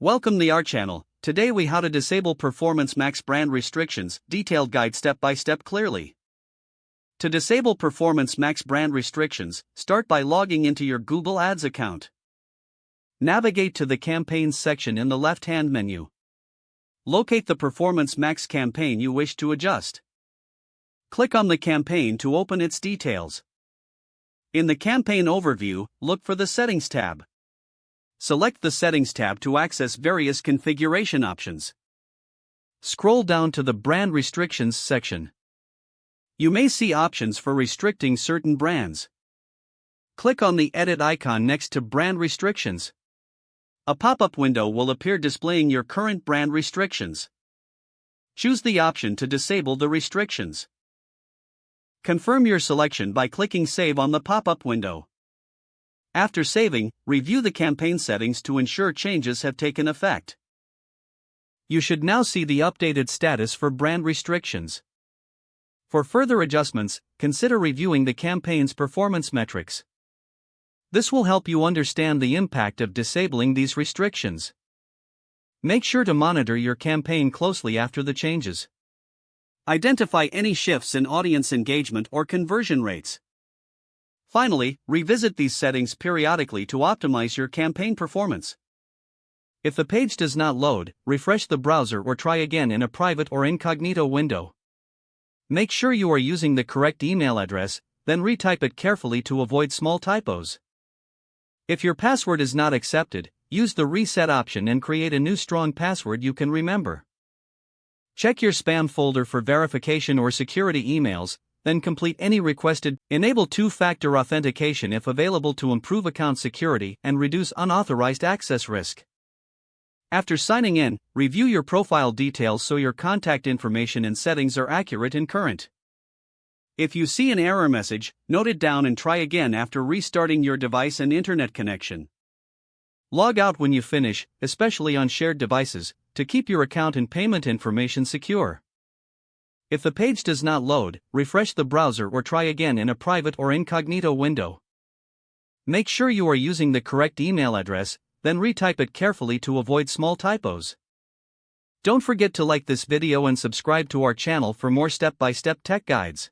Welcome to our channel. Today we how to disable Performance Max brand restrictions, detailed guide step by step clearly. To disable Performance Max brand restrictions, start by logging into your Google Ads account. Navigate to the Campaigns section in the left-hand menu. Locate the Performance Max campaign you wish to adjust. Click on the campaign to open its details. In the campaign overview, look for the Settings tab. Select the Settings tab to access various configuration options. Scroll down to the Brand Restrictions section. You may see options for restricting certain brands. Click on the edit icon next to Brand Restrictions. A pop-up window will appear displaying your current brand restrictions. Choose the option to disable the restrictions. Confirm your selection by clicking Save on the pop-up window. After saving, review the campaign settings to ensure changes have taken effect. You should now see the updated status for brand restrictions. For further adjustments, consider reviewing the campaign's performance metrics. This will help you understand the impact of disabling these restrictions. Make sure to monitor your campaign closely after the changes. Identify any shifts in audience engagement or conversion rates. Finally, revisit these settings periodically to optimize your campaign performance. If the page does not load, refresh the browser or try again in a private or incognito window. Make sure you are using the correct email address, then retype it carefully to avoid small typos. If your password is not accepted, use the reset option and create a new strong password you can remember. Check your spam folder for verification or security emails, then complete any requested. Enable two-factor authentication if available to improve account security and reduce unauthorized access risk. After signing in, review your profile details so your contact information and settings are accurate and current. If you see an error message, note it down and try again after restarting your device and internet connection. Log out when you finish, especially on shared devices, to keep your account and payment information secure. If the page does not load, refresh the browser or try again in a private or incognito window. Make sure you are using the correct email address, then retype it carefully to avoid small typos. Don't forget to like this video and subscribe to our channel for more step-by-step tech guides.